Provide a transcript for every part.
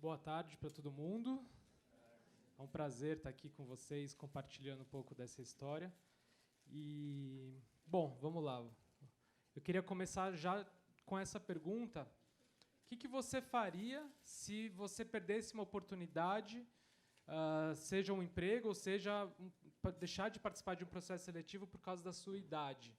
Boa tarde para todo mundo. É um prazer estar aqui com vocês, compartilhando um pouco dessa história. E, bom, vamos lá. Eu queria começar já com essa pergunta. O que você faria se você perdesse uma oportunidade, seja um emprego, ou seja, deixar de participar de um processo seletivo por causa da sua idade?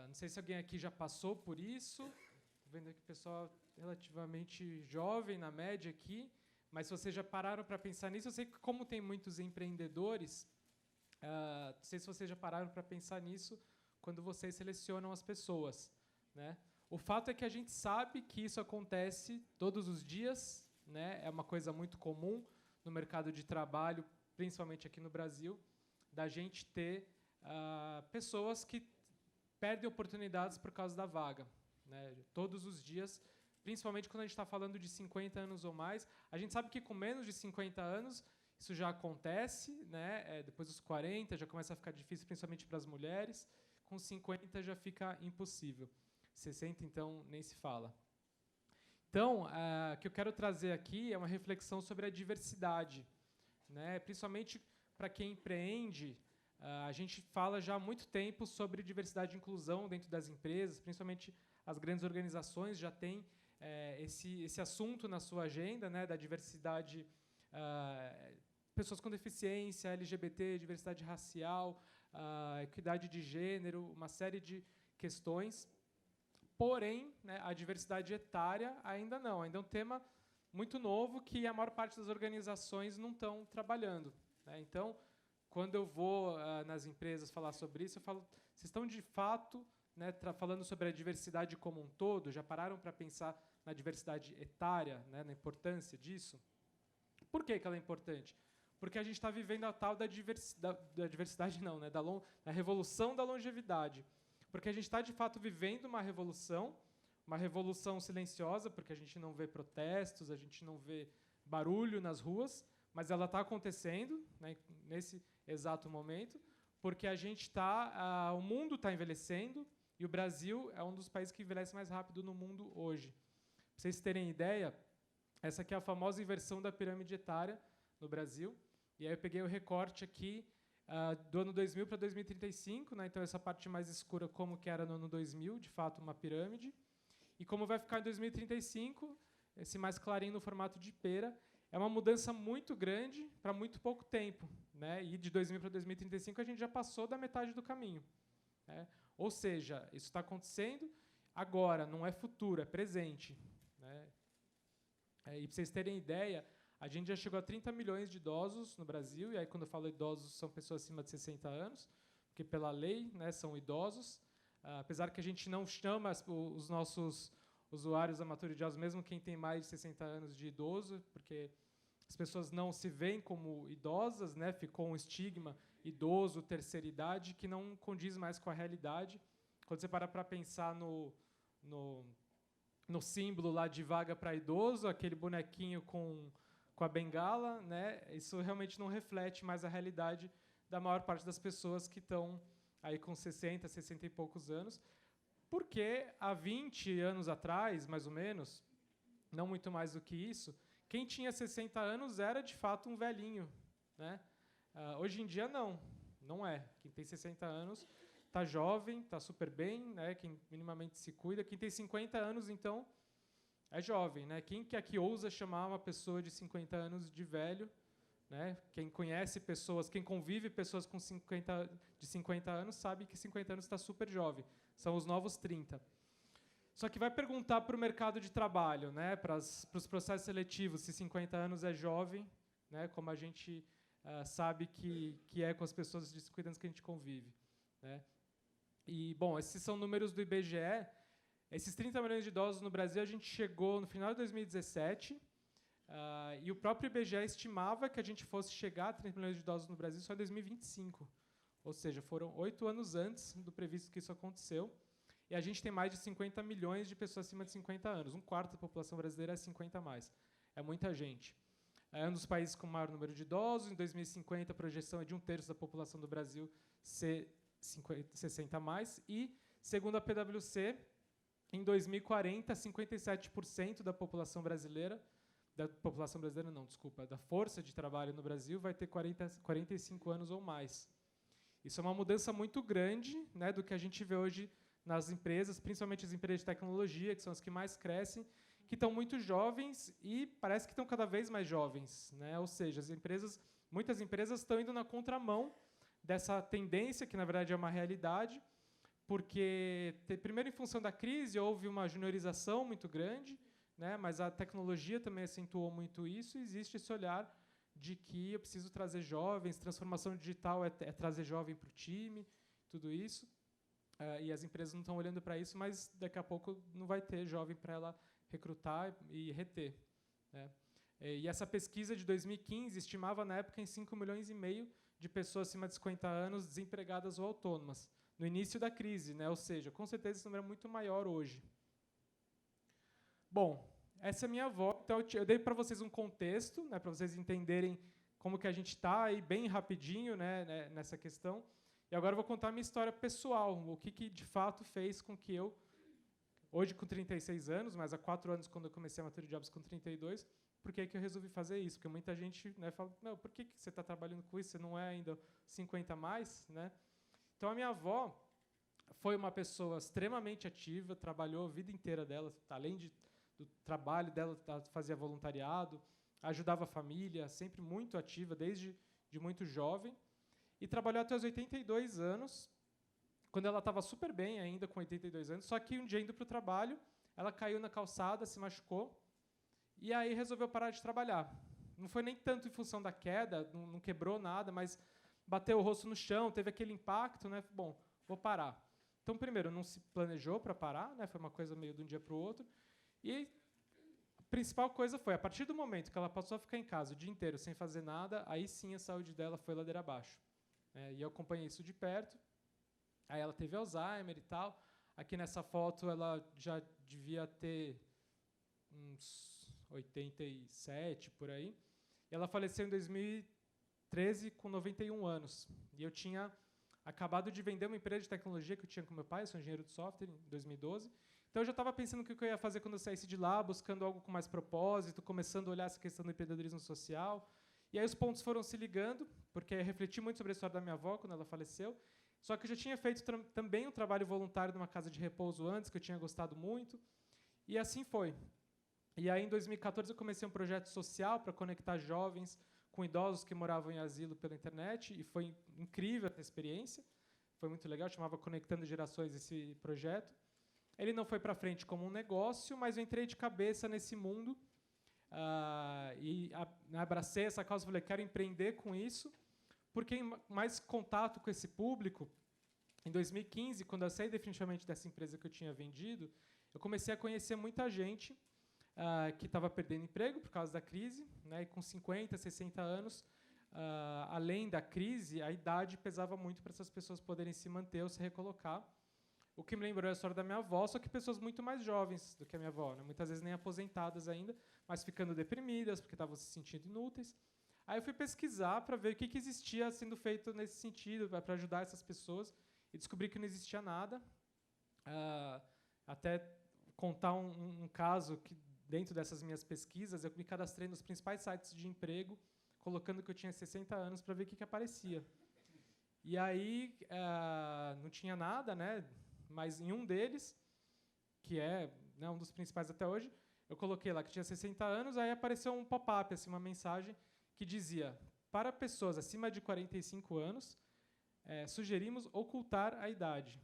Não sei se alguém aqui já passou por isso. Estou vendo aqui o pessoal relativamente jovem, na média aqui. Mas se vocês já pararam para pensar nisso, eu sei que como tem muitos empreendedores, não sei se vocês já pararam para pensar nisso quando vocês selecionam as pessoas, né? O fato é que a gente sabe que isso acontece todos os dias, né? É uma coisa muito comum no mercado de trabalho, principalmente aqui no Brasil, da gente ter pessoas que perdem oportunidades por causa da vaga, né? Todos os dias, principalmente quando a gente está falando de 50 anos ou mais. A gente sabe que com menos de 50 anos isso já acontece, né? Depois dos 40 já começa a ficar difícil, principalmente para as mulheres. Com 50 já fica impossível. 60, então, nem se fala. Então, o que eu quero trazer aqui é uma reflexão sobre a diversidade, né? Principalmente para quem empreende. A gente fala já há muito tempo sobre diversidade e inclusão dentro das empresas, principalmente as grandes organizações já têm esse assunto na sua agenda, né, da diversidade, pessoas com deficiência, LGBT, diversidade racial, equidade de gênero, uma série de questões. Porém, né, a diversidade etária ainda não, ainda é um tema muito novo que a maior parte das organizações não estão trabalhando, né? Então, quando eu vou nas empresas falar sobre isso, eu falo, vocês estão de fato, né, falando sobre a diversidade como um todo? Já pararam para pensar na diversidade etária, né, na importância disso? Por que ela é importante? Porque a gente está vivendo a tal da diversidade, não, né, da revolução da longevidade. Porque a gente está, de fato, vivendo uma revolução silenciosa, porque a gente não vê protestos, a gente não vê barulho nas ruas, mas ela está acontecendo, né, nesse exato momento, porque a gente o mundo está envelhecendo e o Brasil é um dos países que envelhece mais rápido no mundo hoje. Para vocês terem ideia, essa aqui é a famosa inversão da pirâmide etária no Brasil. E aí eu peguei o recorte aqui do ano 2000 para 2035, né? Então essa parte mais escura como que era no ano 2000, de fato uma pirâmide. E como vai ficar em 2035, esse mais clarinho no formato de pera. É uma mudança muito grande para muito pouco tempo, né? E de 2000 para 2035 a gente já passou da metade do caminho, né? Ou seja, isso está acontecendo agora, não é futuro, é presente, né? E para vocês terem ideia, a gente já chegou a 30 milhões de idosos no Brasil, e aí quando eu falo idosos são pessoas acima de 60 anos, porque pela lei, né, são idosos, apesar que a gente não chama os nossos usuários amaturizados, mesmo quem tem mais de 60 anos de idoso, porque as pessoas não se veem como idosas, né? Ficou um estigma idoso, terceira idade, que não condiz mais com a realidade. Quando você para pensar no símbolo lá de vaga para idoso, aquele bonequinho com a bengala, né? Isso realmente não reflete mais a realidade da maior parte das pessoas que estão aí com 60, 60 e poucos anos. Porque há 20 anos atrás, mais ou menos, não muito mais do que isso, quem tinha 60 anos era, de fato, um velhinho, né? Hoje em dia, não é. Quem tem 60 anos está jovem, está super bem, né? Quem minimamente se cuida. Quem tem 50 anos, então, é jovem, né? Quem que aqui ousa chamar uma pessoa de 50 anos de velho, né? Quem conhece pessoas, quem convive pessoas com 50 anos, sabe que 50 anos está super jovem. São os novos 30. Só que vai perguntar para o mercado de trabalho, né, para os processos seletivos, se 50 anos é jovem, né, como a gente sabe que é com as pessoas de 50 anos que a gente convive, né? E, bom, esses são números do IBGE. Esses 30 milhões de idosos no Brasil, a gente chegou no final de 2017, e o próprio IBGE estimava que a gente fosse chegar a 30 milhões de idosos no Brasil só em 2025. Ou seja, foram 8 anos antes do previsto que isso aconteceu. E a gente tem mais de 50 milhões de pessoas acima de 50 anos. Um quarto da população brasileira é 50 a mais. É muita gente. É um dos países com o maior número de idosos. Em 2050, a projeção é de 1/3 da população do Brasil ser 60 a mais. E, segundo a PwC, em 2040, 57% da população brasileira da população brasileira, não, desculpa, da força de trabalho no Brasil vai ter 45 anos ou mais. Isso é uma mudança muito grande, né, do que a gente vê hoje nas empresas, principalmente as empresas de tecnologia, que são as que mais crescem, que estão muito jovens e parece que estão cada vez mais jovens, né? Ou seja, muitas empresas estão indo na contramão dessa tendência, que na verdade é uma realidade, porque, primeiro, em função da crise, houve uma juniorização muito grande, né? Mas a tecnologia também acentuou muito isso, e existe esse olhar de que eu preciso trazer jovens, transformação digital é trazer jovem para o time, tudo isso. E as empresas não estão olhando para isso, mas daqui a pouco não vai ter jovem para ela recrutar e reter, né? E essa pesquisa de 2015 estimava, na época, em 5,5 milhões de pessoas acima de 50 anos desempregadas ou autônomas, no início da crise, né? Ou seja, com certeza esse número é muito maior hoje. Bom, essa é a minha avó. Então, eu dei para vocês um contexto, né, para vocês entenderem como que a gente está aí bem rapidinho, né, nessa questão. E agora eu vou contar a minha história pessoal, o que de fato fez com que eu, hoje com 36 anos, mas há 4 anos quando eu comecei a Matured Jobs com 32, por que eu resolvi fazer isso? Porque muita gente, né, fala, não, por que você está trabalhando com isso? Você não é ainda 50 a mais, né? Então, a minha avó foi uma pessoa extremamente ativa, trabalhou a vida inteira dela, além do trabalho dela, fazia voluntariado, ajudava a família, sempre muito ativa, desde muito jovem, e trabalhou até os 82 anos, quando ela estava super bem ainda, com 82 anos, só que um dia indo para o trabalho, ela caiu na calçada, se machucou, e aí resolveu parar de trabalhar. Não foi nem tanto em função da queda, não quebrou nada, mas bateu o rosto no chão, teve aquele impacto, né? Bom, vou parar. Então, primeiro, não se planejou para parar, né? Foi uma coisa meio de um dia para o outro. E a principal coisa foi, a partir do momento que ela passou a ficar em casa o dia inteiro sem fazer nada, aí sim a saúde dela foi ladeira abaixo. E eu acompanhei isso de perto. Aí ela teve Alzheimer e tal. Aqui nessa foto ela já devia ter uns 87, por aí. E ela faleceu em 2013 com 91 anos. E eu tinha acabado de vender uma empresa de tecnologia que eu tinha com meu pai, eu sou engenheiro de software, em 2012. Então eu já estava pensando o que eu ia fazer quando eu saísse de lá, buscando algo com mais propósito, começando a olhar essa questão do empreendedorismo social. E aí os pontos foram se ligando, porque eu refleti muito sobre a história da minha avó quando ela faleceu. Só que eu já tinha feito também um trabalho voluntário numa casa de repouso antes, que eu tinha gostado muito. E assim foi. E aí, em 2014, eu comecei um projeto social para conectar jovens com idosos que moravam em asilo pela internet, e foi incrível essa experiência. Foi muito legal, chamava Conectando Gerações esse projeto. Ele não foi para frente como um negócio, mas eu entrei de cabeça nesse mundo e abracei essa causa e falei, quero empreender com isso, porque em mais contato com esse público, em 2015, quando eu saí definitivamente dessa empresa que eu tinha vendido, eu comecei a conhecer muita gente que estava perdendo emprego por causa da crise, né, e com 50, 60 anos, além da crise, a idade pesava muito para essas pessoas poderem se manter ou se recolocar. O que me lembrou a história da minha avó, só que pessoas muito mais jovens do que a minha avó, né, muitas vezes nem aposentadas ainda, mas ficando deprimidas porque estavam se sentindo inúteis. Aí eu fui pesquisar para ver o que existia sendo feito nesse sentido, para ajudar essas pessoas, e descobri que não existia nada. Até contar um caso que, dentro dessas minhas pesquisas, eu me cadastrei nos principais sites de emprego, colocando que eu tinha 60 anos para ver o que aparecia. E aí não tinha nada, né? Mas em um deles, que é, né, um dos principais até hoje, eu coloquei lá que tinha 60 anos, aí apareceu um pop-up, assim, uma mensagem que dizia, para pessoas acima de 45 anos, sugerimos ocultar a idade,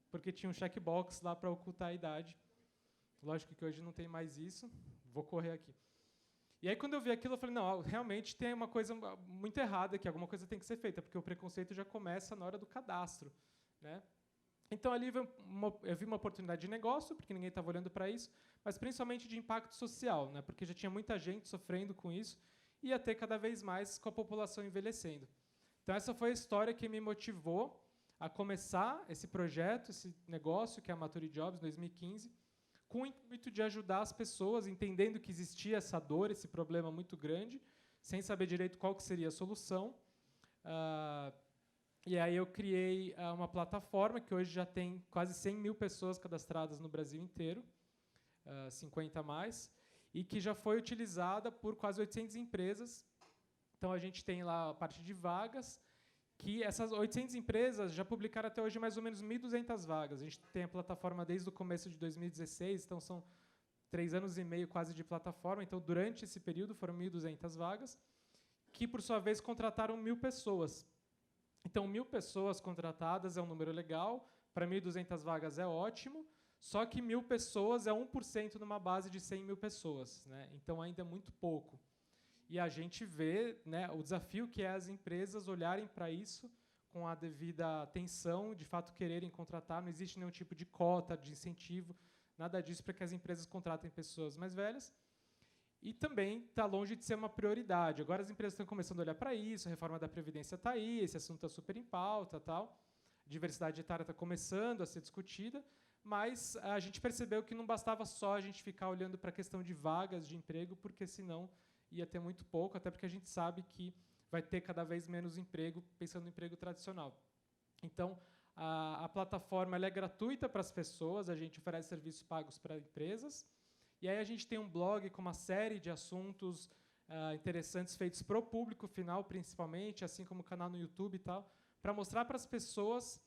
porque tinha um checkbox lá para ocultar a idade. Lógico que hoje não tem mais isso, vou correr aqui. E aí, quando eu vi aquilo, eu falei, não, realmente tem uma coisa muito errada aqui, alguma coisa tem que ser feita, porque o preconceito já começa na hora do cadastro, né? Então, ali eu vi uma oportunidade de negócio, porque ninguém estava olhando para isso, mas principalmente de impacto social, né? Porque já tinha muita gente sofrendo com isso, e ia ter cada vez mais com a população envelhecendo. Então, essa foi a história que me motivou a começar esse projeto, esse negócio, que é a Matured Jobs, em 2015, com o intuito de ajudar as pessoas, entendendo que existia essa dor, esse problema muito grande, sem saber direito qual que seria a solução. E aí eu criei uma plataforma que hoje já tem quase 100 mil pessoas cadastradas no Brasil inteiro, 50 a mais. e que já foi utilizada por quase 800 empresas. Então, a gente tem lá a parte de vagas, que essas 800 empresas já publicaram até hoje mais ou menos 1.200 vagas. A gente tem a plataforma desde o começo de 2016, então são 3 anos e meio quase de plataforma. Então, durante esse período, foram 1.200 vagas, que, por sua vez, contrataram 1.000 pessoas. Então, 1.000 pessoas contratadas é um número legal, para 1.200 vagas é ótimo, só que 1.000 pessoas é 1% numa base de 100.000 pessoas, né? Então, ainda é muito pouco. E a gente vê, né, o desafio que é as empresas olharem para isso com a devida atenção, de fato quererem contratar. Não existe nenhum tipo de cota, de incentivo, nada disso para que as empresas contratem pessoas mais velhas. E também está longe de ser uma prioridade. Agora as empresas estão começando a olhar para isso, a reforma da Previdência está aí, esse assunto está super em pauta, tal. Diversidade etária está começando a ser discutida, mas a gente percebeu que não bastava só a gente ficar olhando para a questão de vagas de emprego, porque senão ia ter muito pouco, até porque a gente sabe que vai ter cada vez menos emprego, pensando no emprego tradicional. Então, a plataforma ela é gratuita para as pessoas, a gente oferece serviços pagos para empresas, e aí a gente tem um blog com uma série de assuntos interessantes feitos para o público final, principalmente, assim como o canal no YouTube e tal, para mostrar para as pessoas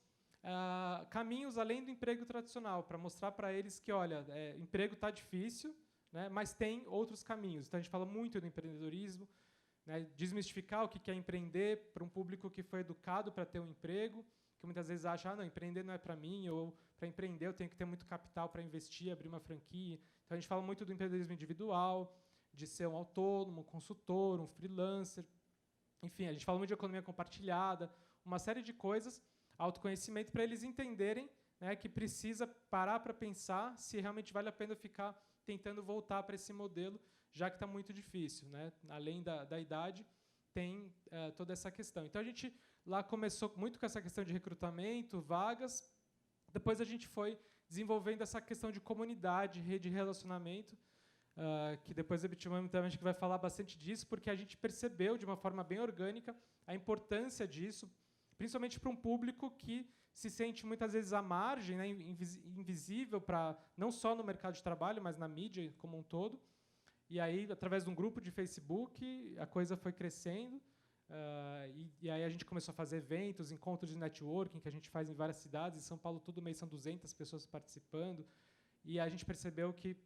caminhos além do emprego tradicional, para mostrar para eles que, olha, emprego está difícil, né, mas tem outros caminhos. Então, a gente fala muito do empreendedorismo, né, desmistificar o que é empreender para um público que foi educado para ter um emprego, que muitas vezes acha, não, empreender não é para mim, ou para empreender eu tenho que ter muito capital para investir, abrir uma franquia. Então, a gente fala muito do empreendedorismo individual, de ser um autônomo, um consultor, um freelancer. Enfim, a gente fala muito de economia compartilhada, uma série de coisas, autoconhecimento, para eles entenderem, né, que precisa parar para pensar se realmente vale a pena ficar tentando voltar para esse modelo, já que está muito difícil, né? Além da idade, tem toda essa questão. Então, a gente lá começou muito com essa questão de recrutamento, vagas. Depois, a gente foi desenvolvendo essa questão de comunidade, rede de relacionamento, que depois a Bitumami também vai falar bastante disso, porque a gente percebeu, de uma forma bem orgânica, a importância disso, principalmente para um público que se sente muitas vezes à margem, né, invisível, não só no mercado de trabalho, mas na mídia como um todo. E aí, através de um grupo de Facebook, a coisa foi crescendo, e aí a gente começou a fazer eventos, encontros de networking, que a gente faz em várias cidades. Em São Paulo, todo mês são 200 pessoas participando, e a gente percebeu que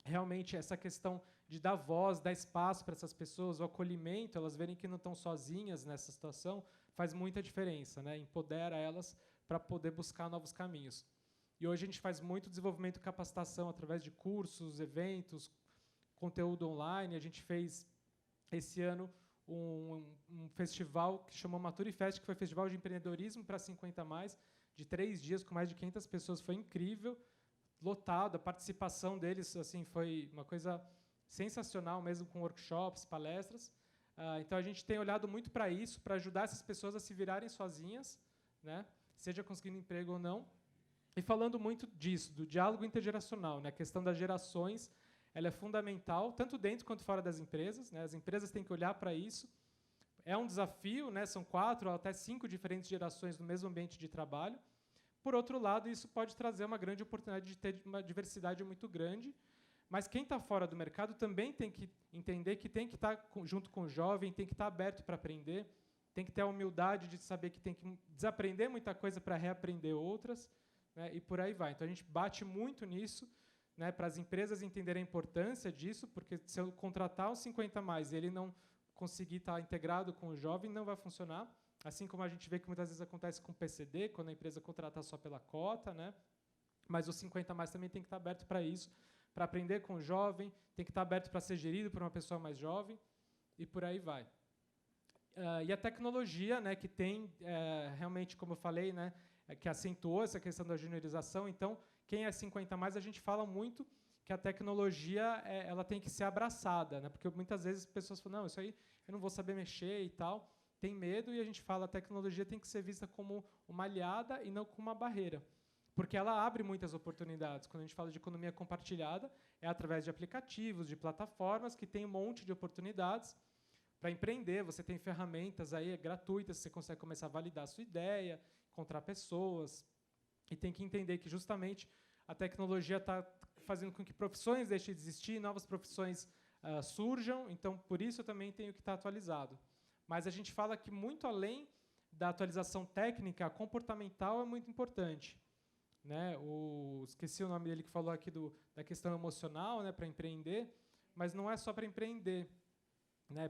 realmente essa questão de dar voz, dar espaço para essas pessoas, o acolhimento, elas verem que não estão sozinhas nessa situação, faz muita diferença, né? Empodera elas para poder buscar novos caminhos. E hoje a gente faz muito desenvolvimento e capacitação através de cursos, eventos, conteúdo online. A gente fez, esse ano, um festival que chamou Maturifest, que foi um festival de empreendedorismo para 50+, de 3 dias, com mais de 500 pessoas. Foi incrível, lotado. A participação deles assim, foi uma coisa sensacional, mesmo com workshops, palestras. Então, a gente tem olhado muito para isso, para ajudar essas pessoas a se virarem sozinhas, né? Seja conseguindo emprego ou não. E falando muito disso, do diálogo intergeracional, né? A questão das gerações, ela é fundamental, tanto dentro quanto fora das empresas, né? As empresas têm que olhar para isso. É um desafio, né? São 4 ou até 5 diferentes gerações no mesmo ambiente de trabalho. Por outro lado, isso pode trazer uma grande oportunidade de ter uma diversidade muito grande, mas quem está fora do mercado também tem que entender que tem que estar junto com o jovem, tem que estar aberto para aprender, tem que ter a humildade de saber que tem que desaprender muita coisa para reaprender outras, né, e por aí vai. Então, a gente bate muito nisso, né, para as empresas entenderem a importância disso, porque se eu contratar os 50+, e ele não conseguir estar integrado com o jovem, não vai funcionar. Assim como a gente vê que muitas vezes acontece com o PCD, quando a empresa contrata só pela cota, né, mas os 50+ também tem que estar aberto para isso, para aprender com o jovem, tem que estar aberto para ser gerido por uma pessoa mais jovem, e por aí vai. E a tecnologia, né, que tem, realmente, como eu falei, né, que acentuou essa questão da juniorização. Então, quem é 50+, a gente fala muito que a tecnologia ela tem que ser abraçada, né, porque muitas vezes as pessoas falam, não, isso aí eu não vou saber mexer e tal, tem medo, e a gente fala, a tecnologia tem que ser vista como uma aliada e não como uma barreira, porque ela abre muitas oportunidades. Quando a gente fala de economia compartilhada, é através de aplicativos, de plataformas, que tem um monte de oportunidades para empreender. Você tem ferramentas aí gratuitas, você consegue começar a validar a sua ideia, encontrar pessoas, e tem que entender que justamente a tecnologia está fazendo com que profissões deixem de existir, novas profissões surjam, então, por isso, eu também tenho que estar atualizado. Mas a gente fala que, muito além da atualização técnica, a comportamental é muito importante. Né? Esqueci o nome dele que falou aqui da questão emocional, né, para empreender, mas não é só para empreender. Né?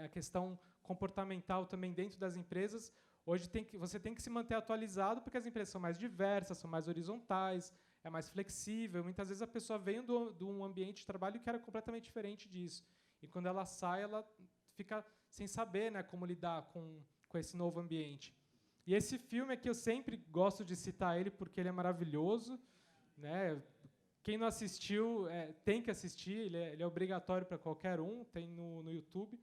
A questão comportamental também dentro das empresas. Hoje você tem que se manter atualizado, porque as empresas são mais diversas, são mais horizontais, é mais flexível. Muitas vezes a pessoa vem de um ambiente de trabalho que era completamente diferente disso. E quando ela sai, ela fica sem saber, né, como lidar com esse novo ambiente. E esse filme aqui eu sempre gosto de citar ele porque ele é maravilhoso. Né? Quem não assistiu tem que assistir, ele é obrigatório para qualquer um, tem no YouTube.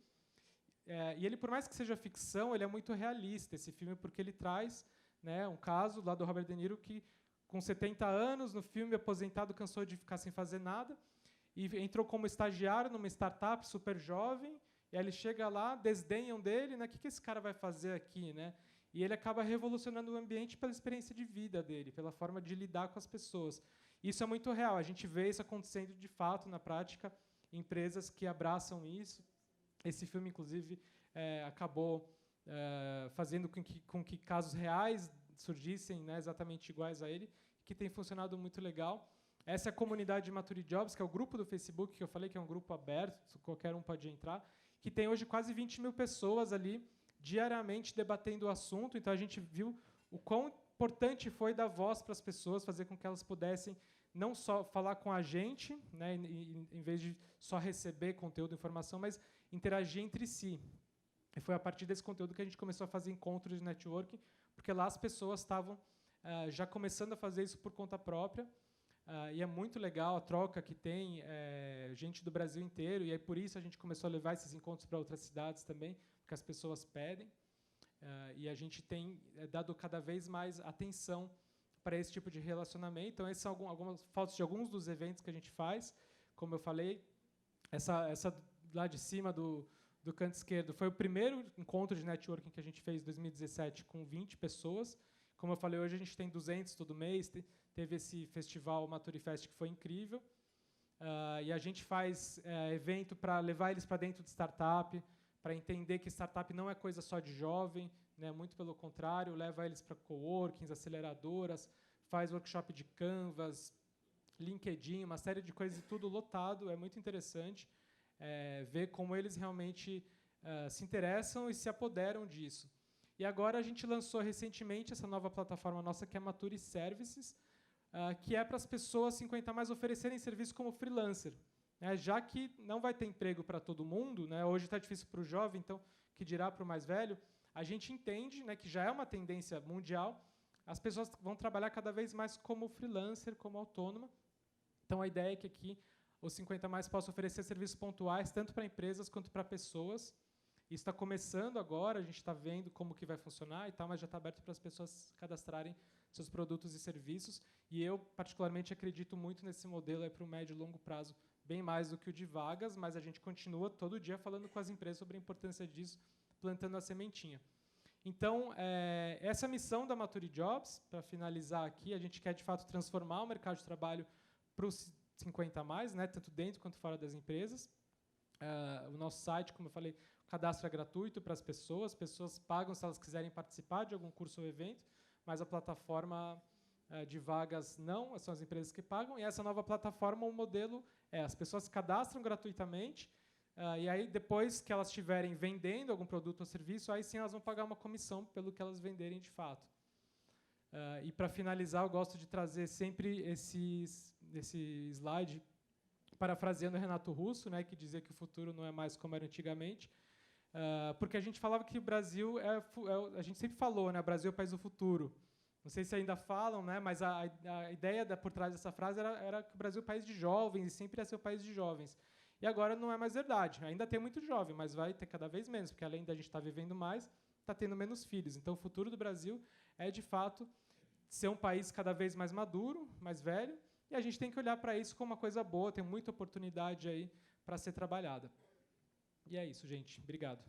E ele, por mais que seja ficção, ele é muito realista, esse filme, porque ele traz, né, um caso lá do Robert De Niro que, com 70 anos, no filme, aposentado, cansou de ficar sem fazer nada, e entrou como estagiário numa startup super jovem, e aí ele chega lá, desdenham dele, né, o que esse cara vai fazer aqui? Né? E ele acaba revolucionando o ambiente pela experiência de vida dele, pela forma de lidar com as pessoas. Isso é muito real, a gente vê isso acontecendo de fato, na prática, em empresas que abraçam isso. Esse filme, inclusive, acabou fazendo com que casos reais surgissem, né, exatamente iguais a ele, que tem funcionado muito legal. Essa é a comunidade de Maturity Jobs, que é o grupo do Facebook, que eu falei que é um grupo aberto, qualquer um pode entrar, que tem hoje quase 20 mil pessoas ali, diariamente debatendo o assunto. Então, a gente viu o quão importante foi dar voz para as pessoas, fazer com que elas pudessem não só falar com a gente, né, em vez de só receber conteúdo e informação, mas interagir entre si. E foi a partir desse conteúdo que a gente começou a fazer encontros de networking, porque lá as pessoas estavam já começando a fazer isso por conta própria, e é muito legal a troca que tem, gente do Brasil inteiro, e aí por isso a gente começou a levar esses encontros para outras cidades também, porque as pessoas pedem, e a gente tem dado cada vez mais atenção para esse tipo de relacionamento. Então, essas são algumas fotos de alguns dos eventos que a gente faz. Como eu falei, essa lá de cima do canto esquerdo foi o primeiro encontro de networking que a gente fez em 2017 com 20 pessoas. Como eu falei, hoje a gente tem 200 todo mês. Teve esse festival Maturifest que foi incrível. E a gente faz evento para levar eles para dentro de startup, para entender que startup não é coisa só de jovem, né, muito pelo contrário, leva eles para coworkings, aceleradoras, faz workshop de Canvas, LinkedIn, uma série de coisas, e tudo lotado. É muito interessante ver como eles realmente se interessam e se apoderam disso. E agora a gente lançou recentemente essa nova plataforma nossa, que é Mature Services, que é para as pessoas 50 mais oferecerem serviço como freelancer. Já que não vai ter emprego para todo mundo, né, hoje está difícil para o jovem, então, que dirá para o mais velho, a gente entende, né, que já é uma tendência mundial, as pessoas vão trabalhar cada vez mais como freelancer, como autônoma. Então, a ideia é que aqui os 50 mais possam oferecer serviços pontuais, tanto para empresas quanto para pessoas. Isso está começando agora, a gente está vendo como que vai funcionar e tal, mas já está aberto para as pessoas cadastrarem seus produtos e serviços. E eu, particularmente, acredito muito nesse modelo para o médio e longo prazo, bem mais do que o de vagas, mas a gente continua todo dia falando com as empresas sobre a importância disso, plantando a sementinha. Então, essa é a missão da Mature Jobs. Para finalizar aqui, a gente quer, de fato, transformar o mercado de trabalho para os 50 mais, né, tanto dentro quanto fora das empresas. O nosso site, como eu falei, o cadastro é gratuito para as pessoas pagam se elas quiserem participar de algum curso ou evento, mas a plataforma de vagas não, são as empresas que pagam. E essa nova plataforma, o modelo as pessoas se cadastram gratuitamente, e aí depois que elas estiverem vendendo algum produto ou serviço, aí sim elas vão pagar uma comissão pelo que elas venderem de fato. E para finalizar, eu gosto de trazer sempre esse slide parafraseando o Renato Russo, né, que dizia que o futuro não é mais como era antigamente, porque a gente falava que o Brasil a gente sempre falou, né, o Brasil é o país do futuro. Não sei se ainda falam, né, mas a ideia por trás dessa frase era que o Brasil é o país de jovens, e sempre ia ser o país de jovens. E agora não é mais verdade. Ainda tem muito jovem, mas vai ter cada vez menos, porque além da gente estar vivendo mais, está tendo menos filhos. Então, o futuro do Brasil é, de fato, ser um país cada vez mais maduro, mais velho, e a gente tem que olhar para isso como uma coisa boa, tem muita oportunidade aí para ser trabalhada. E é isso, gente. Obrigado.